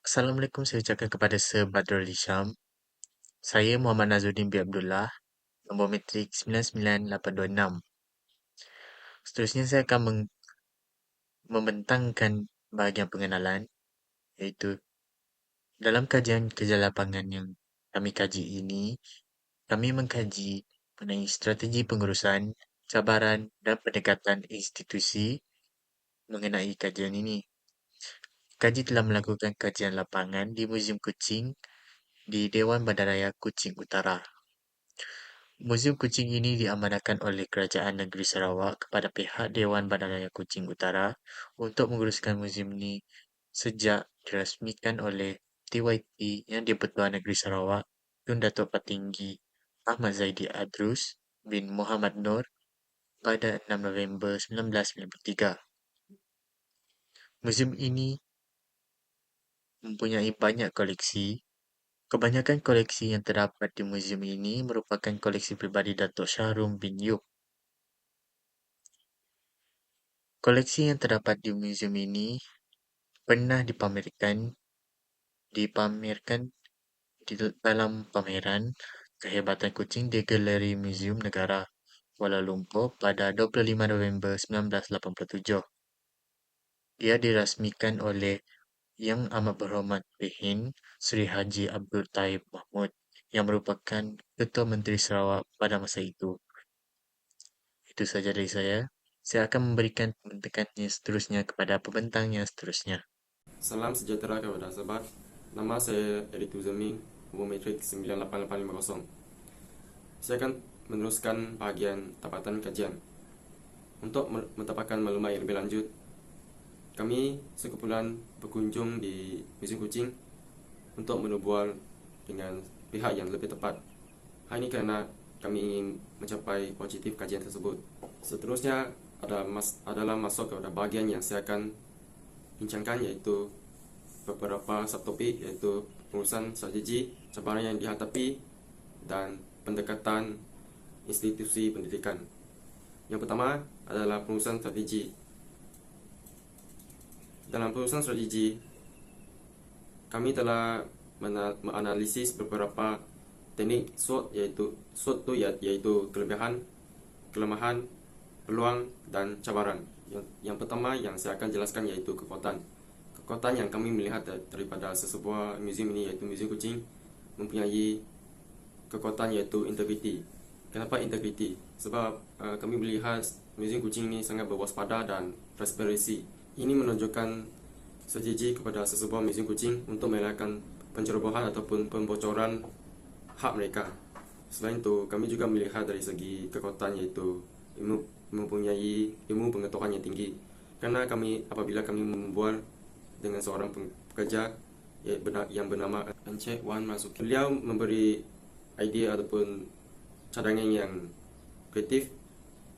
Assalamualaikum, saya ucapkan kepada Sir Badrul Hisham. Saya Muhammad Nazuddin bin Abdullah, nombor matrik 99826. Seterusnya saya akan membentangkan bahagian pengenalan, iaitu dalam kajian kerja lapangan yang kami kaji ini, kami mengkaji mengenai strategi pengurusan, cabaran dan pendekatan institusi mengenai kajian ini. Kaji telah melakukan kajian lapangan di Muzium Kuching di Dewan Bandaraya Kuching Utara. Muzium Kuching ini diamanahkan oleh Kerajaan Negeri Sarawak kepada pihak Dewan Bandaraya Kuching Utara untuk menguruskan muzium ini sejak dirasmikan oleh TYT yang di-Pertuan Negeri Sarawak Tun Datuk Patinggi Ahmad Zaidi Adrus bin Muhammad Noor pada 6 November 1993. Muzium ini mempunyai banyak koleksi. Kebanyakan koleksi yang terdapat di muzium ini merupakan koleksi peribadi Datuk Shahrum bin Yub. Koleksi yang terdapat di muzium ini pernah dipamerkan di dalam pameran kehebatan kucing di Galeri Muzium Negara Kuala Lumpur pada 25 November 1987. Ia dirasmikan oleh Yang Amat Berhormat Pehin Sri Haji Abdul Taib Mahmud yang merupakan Ketua Menteri Sarawak pada masa itu. Itu saja dari saya. Saya akan memberikan pembentangannya seterusnya kepada pembentang yang seterusnya. Salam sejahtera kepada sahabat. Nama saya Eritu Zeming, umur metrik 98850. Saya akan meneruskan bahagian tapatan kajian. Untuk mendapatkan maklumat yang lebih lanjut, kami sekumpulan berkunjung di Muzium Kuching untuk menubual dengan pihak yang lebih tepat. Hal ini kerana kami ingin mencapai objektif kajian tersebut. Seterusnya adalah masuk kepada bahagian yang saya akan bincangkan, iaitu beberapa subtopik, iaitu pengurusan strategi, cabaran yang dihadapi dan pendekatan institusi pendidikan. Yang pertama adalah pengurusan strategi. Dalam pengurusan strategi, kami telah menganalisis beberapa teknik SWOT, iaitu kelebihan, kelemahan, peluang dan cabaran. Yang pertama yang saya akan jelaskan iaitu kekuatan. Kekuatan yang kami melihat daripada sesebuah muzium ini, iaitu Muzium Kuching, mempunyai kekuatan iaitu integriti. Kenapa integriti? Sebab kami melihat Muzium Kuching ini sangat berwaspada dan transparansi. Ini menunjukkan strategi kepada sesebuah Muzium Kuching untuk mengelakkan pencerobohan ataupun pembocoran hak mereka. Selain itu, kami juga melihat dari segi kekuatan iaitu mempunyai ilmu pengetahuan yang tinggi. Kerana apabila kami membual dengan seorang pekerja yang bernama Encik Wan Masuki, beliau memberi idea ataupun cadangan yang kreatif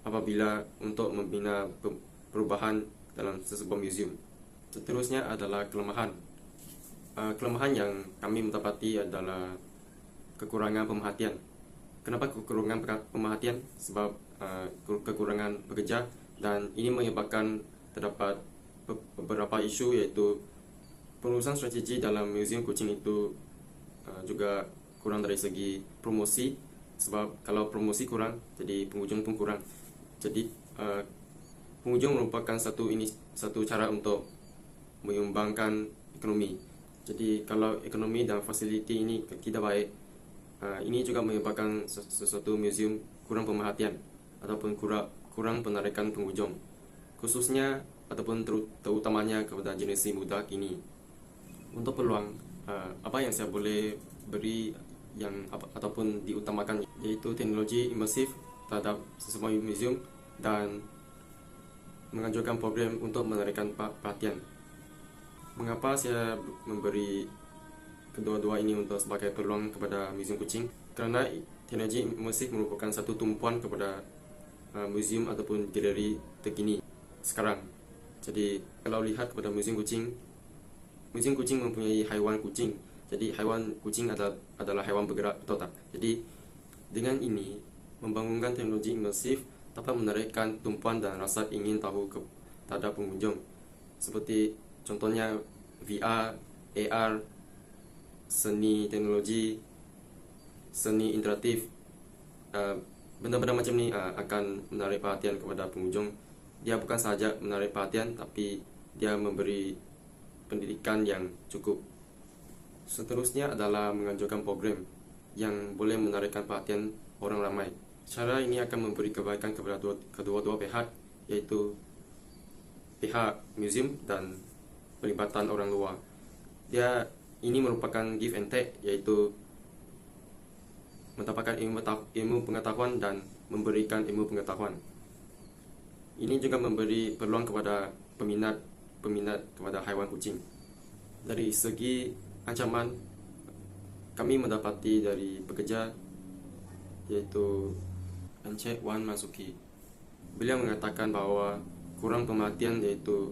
apabila untuk membina perubahan dalam sesebuah muzium. Seterusnya adalah kelemahan. Kelemahan yang kami mendapati adalah kekurangan pemerhatian. Kenapa kekurangan pemerhatian? Sebab kekurangan pekerja, dan ini menyebabkan terdapat beberapa isu, iaitu pengurusan strategi dalam Muzium Kuching itu juga kurang dari segi promosi. Sebab kalau promosi kurang, jadi pengunjung pun kurang. Jadi pengunjung merupakan satu cara untuk menyumbangkan ekonomi. Jadi kalau ekonomi dan fasiliti ini tidak baik, ini juga menyebabkan sesuatu muzium kurang pemerhatian ataupun kurang penarikan pengunjung, khususnya ataupun terutamanya kepada generasi muda kini. Untuk peluang, apa yang saya boleh beri ataupun diutamakan, yaitu teknologi imersif terhadap sesebuah muzium dan menganjurkan program untuk menarikan perhatian. Mengapa saya memberi kedua-dua ini untuk sebagai peluang kepada Muzium Kuching? Kerana teknologi imersif merupakan satu tumpuan kepada muzium ataupun galeri terkini sekarang. Jadi kalau lihat kepada Muzium Kuching mempunyai haiwan kucing. Jadi haiwan kucing adalah haiwan bergerak, betul tak? Jadi dengan ini membangunkan teknologi imersif dapat menarikkan tumpuan dan rasa ingin tahu terhadap pengunjung. Seperti contohnya VR AR, seni teknologi, seni interaktif, benda-benda macam ni akan menarik perhatian kepada pengunjung. Dia bukan sahaja menarik perhatian, tapi dia memberi pendidikan yang cukup. Seterusnya adalah menganjurkan program yang boleh menarikkan perhatian orang ramai. Cara ini akan memberi kebaikan kepada kedua-dua pihak, yaitu pihak museum dan pelibatan orang luar. Ini merupakan give and take, yaitu mendapatkan ilmu pengetahuan dan memberikan ilmu pengetahuan. Ini juga memberi peluang kepada peminat kepada haiwan kucing. Dari segi ancaman, kami mendapati dari pekerja, yaitu Encik Wan Masuki. Beliau mengatakan bahawa kurang pemerhatian, yaitu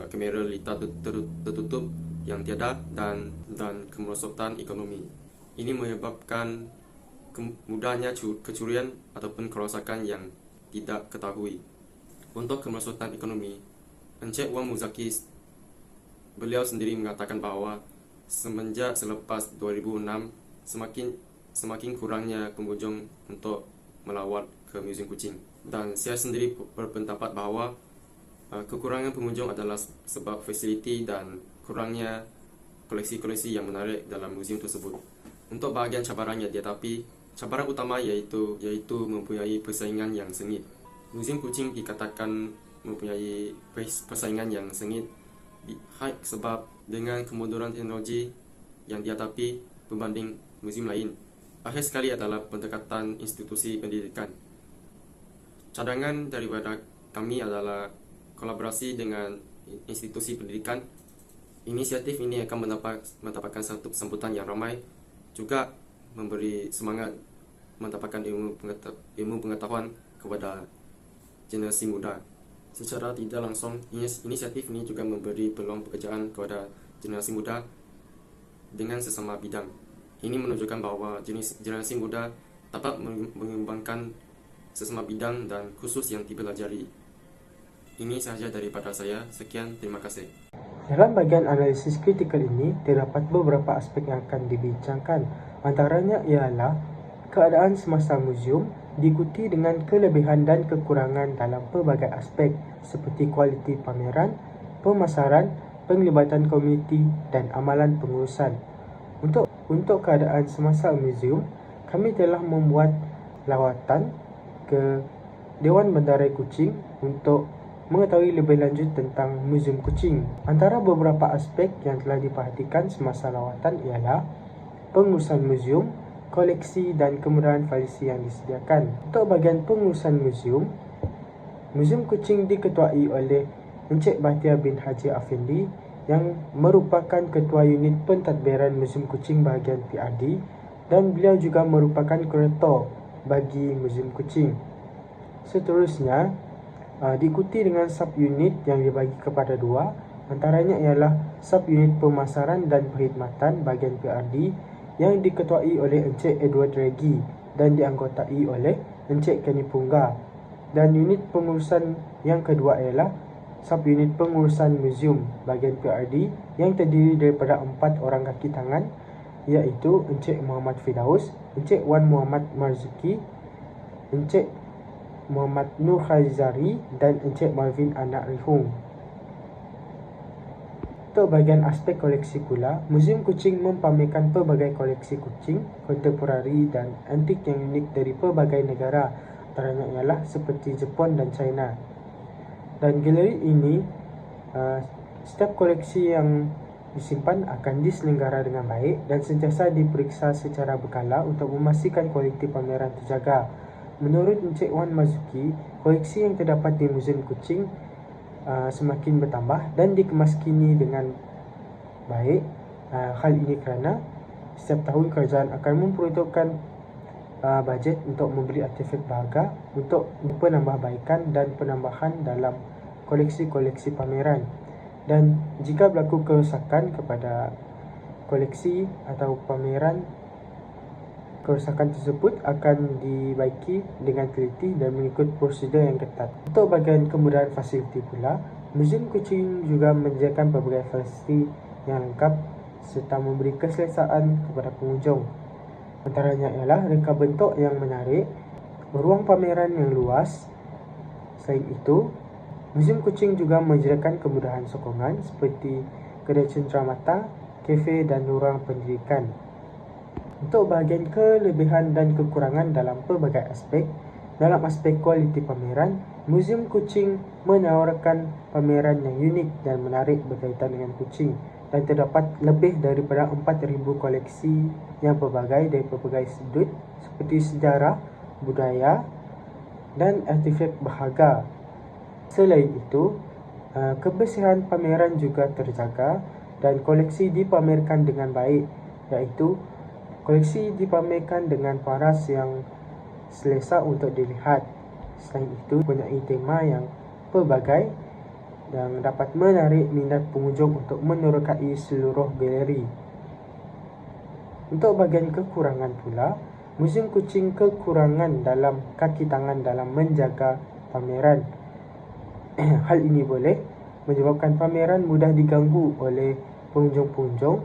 kamera litar tertutup yang tiada, dan kemerosotan ekonomi. Ini menyebabkan mudahnya kecurian ataupun kerosakan yang tidak ketahui. Untuk kemerosotan ekonomi, Encik Wang Muzaki beliau sendiri mengatakan bahawa semenjak selepas 2006 semakin kurangnya pengunjung untuk melawat ke Museum Kucing. Dan saya sendiri berpendapat bahawa kekurangan pengunjung adalah sebab fasiliti dan kurangnya koleksi-koleksi yang menarik dalam museum tersebut. Untuk bahagian cabarannya, tetapi cabaran utama yaitu mempunyai persaingan yang sengit. Museum Kucing dikatakan mempunyai persaingan yang sengit sebab dengan kemunduran teknologi yang dihadapi berbanding museum lain. Akhir sekali adalah pendekatan institusi pendidikan. Cadangan daripada kami adalah kolaborasi dengan institusi pendidikan. Inisiatif ini akan mendapatkan satu sambutan yang ramai, juga memberi semangat mendapatkan ilmu pengetahuan kepada generasi muda. Secara tidak langsung, inisiatif ini juga memberi peluang pekerjaan kepada generasi muda dengan sesama bidang. Ini menunjukkan bahawa generasi muda dapat mengembangkan sesama bidang dan khusus yang dipelajari. Ini sahaja daripada saya. Sekian, terima kasih. Dalam bahagian analisis kritikal ini, terdapat beberapa aspek yang akan dibincangkan. Antaranya ialah keadaan semasa museum diikuti dengan kelebihan dan kekurangan dalam pelbagai aspek seperti kualiti pameran, pemasaran, penglibatan komuniti dan amalan pengurusan. Untuk keadaan semasa museum, kami telah membuat lawatan ke Dewan Bendarai Kuching untuk mengetahui lebih lanjut tentang Museum Kuching. Antara beberapa aspek yang telah diperhatikan semasa lawatan ialah pengurusan museum, koleksi dan kemudahan fasiliti yang disediakan. Untuk bahagian pengurusan museum, Museum Kuching diketuai oleh Encik Bahtiar bin Haji Afendi yang merupakan Ketua Unit Pentadbiran Museum Kuching bahagian PRD, dan beliau juga merupakan kurator bagi Museum Kuching. Seterusnya, diikuti dengan sub-unit yang dibagi kepada dua. Antaranya ialah sub-unit pemasaran dan perkhidmatan bahagian PRD yang diketuai oleh Encik Edward Regi dan dianggotai oleh Encik Kenny Pungga. Dan unit pengurusan yang kedua ialah sub-unit pengurusan museum bahagian PRD yang terdiri daripada 4 orang kaki tangan, iaitu Encik Muhammad Firdaus, Encik Wan Muhammad Marzuki, Encik Muhammad Nur Khalizari dan Encik Marvin Anak Rihung. Untuk bahagian aspek koleksi pula, Museum Kuching mempamerkan pelbagai koleksi kucing, kontemporari dan antik yang unik dari pelbagai negara, antaranya ialah seperti Jepun dan China. Dan galeri ini, setiap koleksi yang disimpan akan diselenggara dengan baik dan sentiasa diperiksa secara berkala untuk memastikan kualiti pameran terjaga. Menurut Encik Wan Marzuki, koleksi yang terdapat di Museum Kuching semakin bertambah dan dikemaskini dengan baik. Hal ini kerana setiap tahun kerajaan akan memperuntukkan bajet untuk membeli artefak berharga untuk penambahbaikan dan penambahan dalam koleksi-koleksi pameran. Dan jika berlaku kerosakan kepada koleksi atau pameran, kerosakan tersebut akan dibaiki dengan teliti dan mengikut prosedur yang ketat. Untuk bahagian kemudahan fasiliti pula, Museum Kuching juga menyediakan pelbagai fasiliti yang lengkap serta memberi keselesaan kepada pengunjung. Antaranya ialah reka bentuk yang menarik, ruang pameran yang luas. Selain itu, Muzium Kuching juga menyediakan kemudahan sokongan seperti kedai cenderamata, kafe dan ruang pendidikan. Untuk bahagian kelebihan dan kekurangan dalam pelbagai aspek, dalam aspek kualiti pameran, Muzium Kuching menawarkan pameran yang unik dan menarik berkaitan dengan kucing, dan terdapat lebih daripada 4,000 koleksi yang pelbagai dari pelbagai sudut seperti sejarah, budaya dan artifak berharga. Selain itu, kebersihan pameran juga terjaga dan koleksi dipamerkan dengan baik, iaitu koleksi dipamerkan dengan paras yang selesa untuk dilihat. Selain itu, mempunyai tema yang pelbagai yang dapat menarik minat pengunjung untuk menerokai seluruh galeri. Untuk bahagian kekurangan pula, Muzium Kuching kekurangan dalam kaki tangan dalam menjaga pameran. Hal ini boleh menyebabkan pameran mudah diganggu oleh pengunjung-pengunjung,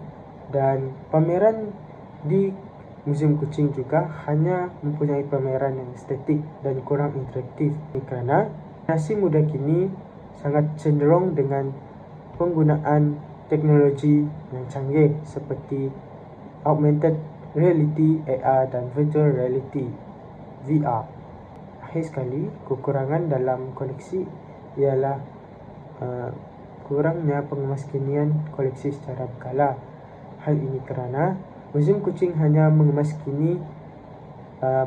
dan pameran di Muzium Kuching juga hanya mempunyai pameran yang estetik dan kurang interaktif, kerana generasi muda kini sangat cenderung dengan penggunaan teknologi yang canggih seperti augmented reality, AR dan virtual reality, VR. Akhir sekali, kekurangan dalam koleksi ialah kurangnya pengemaskinian koleksi secara berkala. Hal ini kerana Muzium Kuching hanya mengemaskini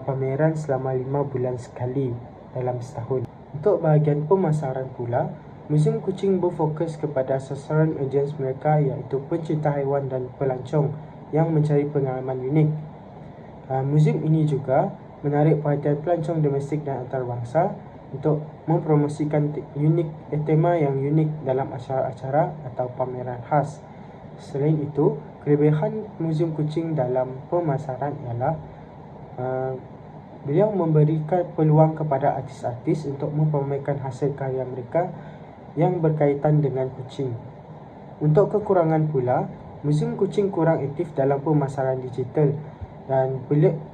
pameran selama 5 bulan sekali dalam setahun. Untuk bahagian pemasaran pula, Muzium Kuching berfokus kepada sasaran audiens mereka, iaitu pencinta haiwan dan pelancong yang mencari pengalaman unik. Muzium ini juga menarik perhatian pelancong domestik dan antarabangsa untuk mempromosikan tema yang unik dalam acara-acara atau pameran khas. Selain itu, kelebihan Muzium Kuching dalam pemasaran ialah beliau memberikan peluang kepada artis-artis untuk memamerkan hasil karya mereka yang berkaitan dengan kucing. Untuk kekurangan pula, Muzium Kuching kurang aktif dalam pemasaran digital, dan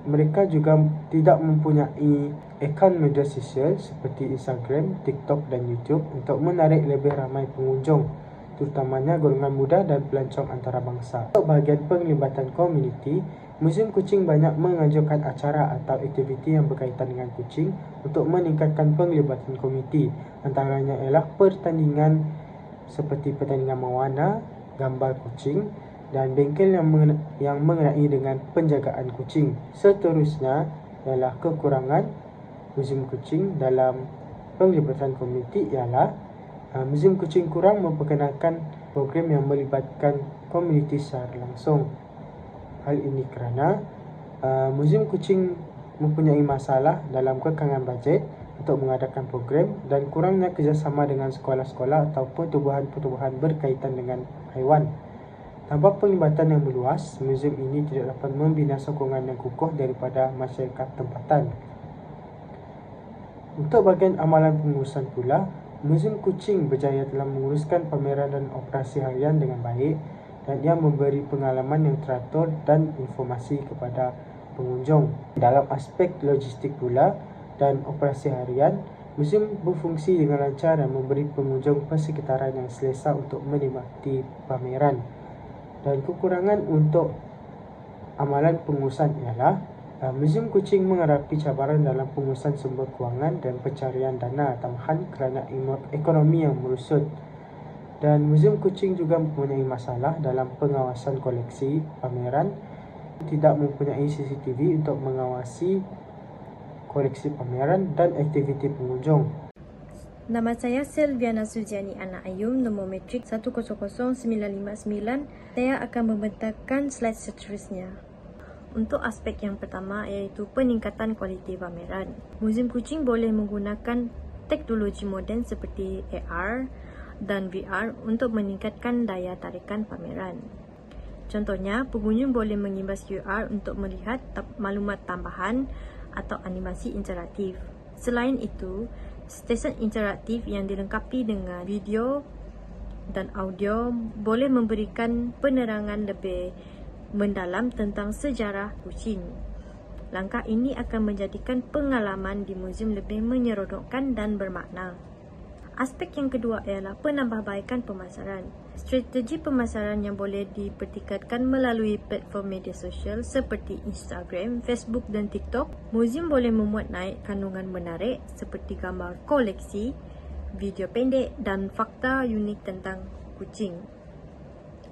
mereka juga tidak mempunyai akaun media sosial seperti Instagram, TikTok dan YouTube untuk menarik lebih ramai pengunjung, terutamanya golongan muda dan pelancong antarabangsa. Untuk bahagian penglibatan komuniti, Muzium Kuching banyak menganjurkan acara atau aktiviti yang berkaitan dengan kucing untuk meningkatkan penglibatan komuniti. Antaranya ialah pertandingan seperti pertandingan mewarna, gambar kucing dan bengkel yang mengenai dengan penjagaan kucing. Seterusnya ialah kekurangan Muzium Kuching dalam penglibatan komuniti ialah Muzium Kuching kurang memperkenalkan program yang melibatkan komuniti secara langsung. Hal ini kerana Muzium Kuching mempunyai masalah dalam kekangan bajet untuk mengadakan program dan kurangnya kerjasama dengan sekolah-sekolah atau pertubuhan-pertubuhan berkaitan dengan haiwan. Tanpa penglibatan yang meluas, muzium ini tidak dapat membina sokongan yang kukuh daripada masyarakat tempatan. Untuk bahagian amalan pengurusan pula, Muzium Kuching berjaya dalam menguruskan pameran dan operasi harian dengan baik, dan ia memberi pengalaman yang teratur dan informasi kepada pengunjung. Dalam aspek logistik pula dan operasi harian, muzium berfungsi dengan lancar dan memberi pengunjung persekitaran yang selesa untuk menikmati pameran. Dan kekurangan untuk amalan pengurusan ialah Muzium Kuching menghadapi cabaran dalam pengurusan sumber kewangan dan pencarian dana tambahan kerana ekonomi yang merosot. Dan Muzium Kuching juga mempunyai masalah dalam pengawasan koleksi pameran, tidak mempunyai CCTV untuk mengawasi koleksi pameran dan aktiviti pengunjung. Nama saya Selviana Suziani Anak Ayum, nombor metrik 100959. Saya akan membentangkan slide seterusnya. Untuk aspek yang pertama iaitu peningkatan kualiti pameran. Muzium Kuching boleh menggunakan teknologi moden seperti AR dan VR untuk meningkatkan daya tarikan pameran. Contohnya, pengunjung boleh mengimbas QR untuk melihat maklumat tambahan atau animasi interaktif. Selain itu, stesen interaktif yang dilengkapi dengan video dan audio boleh memberikan penerangan lebih mendalam tentang sejarah kucing. Langkah ini akan menjadikan pengalaman di muzium lebih menyeronokkan dan bermakna. Aspek yang kedua ialah penambahbaikan pemasaran. Strategi pemasaran yang boleh dipertingkatkan melalui platform media sosial seperti Instagram, Facebook dan TikTok. Muzium boleh memuat naik kandungan menarik seperti gambar koleksi, video pendek dan fakta unik tentang kucing.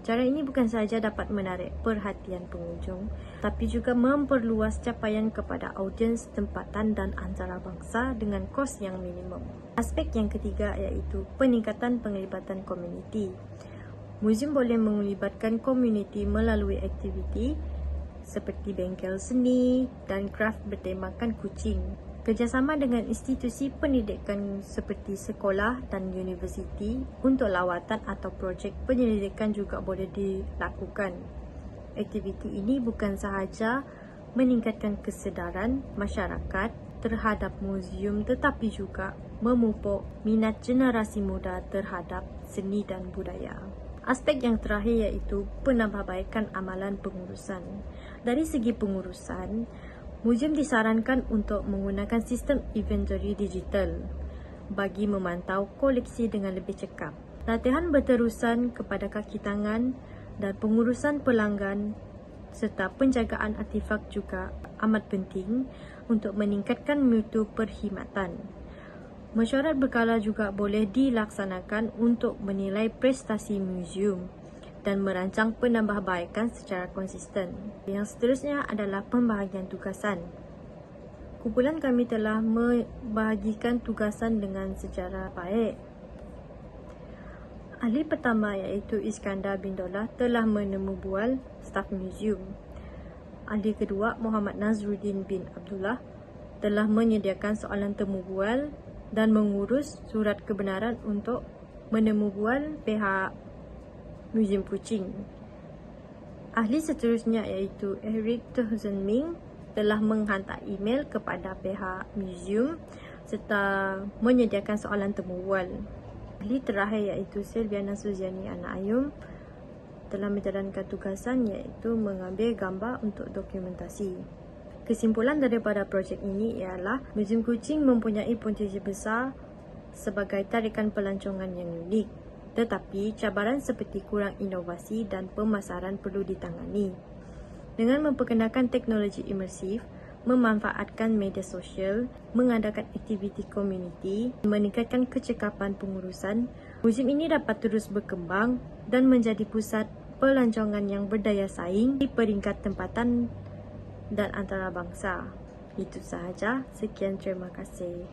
Cara ini bukan sahaja dapat menarik perhatian pengunjung, tapi juga memperluas capaian kepada audiens tempatan dan antarabangsa dengan kos yang minimum. Aspek yang ketiga iaitu peningkatan penglibatan komuniti. Muzium boleh melibatkan komuniti melalui aktiviti seperti bengkel seni dan kraf bertemakan kucing. Kerjasama dengan institusi pendidikan seperti sekolah dan universiti untuk lawatan atau projek penyelidikan juga boleh dilakukan. Aktiviti ini bukan sahaja meningkatkan kesedaran masyarakat terhadap muzium tetapi juga memupuk minat generasi muda terhadap seni dan budaya. Aspek yang terakhir iaitu penambahbaikan amalan pengurusan. Dari segi pengurusan, muzium disarankan untuk menggunakan sistem inventory digital bagi memantau koleksi dengan lebih cekap. Latihan berterusan kepada kaki tangan dan pengurusan pelanggan serta penjagaan artifak juga amat penting untuk meningkatkan mutu perkhidmatan. Mesyuarat berkala juga boleh dilaksanakan untuk menilai prestasi muzium dan merancang penambahbaikan secara konsisten. Yang seterusnya adalah pembahagian tugasan. Kumpulan kami telah membahagikan tugasan dengan secara baik. Ahli pertama iaitu Iskandar bin Dollah telah menemu bual staf muzium. Ahli kedua Muhammad Nazruddin bin Abdullah telah menyediakan soalan temu bual dan mengurus surat kebenaran untuk menemu bual pihak Muzium Kucing. Ahli seterusnya iaitu Eric Tohzenming telah menghantar email kepada pihak muzium serta menyediakan soalan temu bual. Ahli terakhir iaitu Selviana Suziani Anak Ayum telah menjalankan tugasan iaitu mengambil gambar untuk dokumentasi. Kesimpulan daripada projek ini ialah Muzium Kucing mempunyai potensi besar sebagai tarikan pelancongan yang unik. Tetapi cabaran seperti kurang inovasi dan pemasaran perlu ditangani. Dengan memperkenalkan teknologi imersif, memanfaatkan media sosial, mengadakan aktiviti komuniti, meningkatkan kecekapan pengurusan, muzium ini dapat terus berkembang dan menjadi pusat pelancongan yang berdaya saing di peringkat tempatan dan antarabangsa. Itu sahaja. Sekian, terima kasih.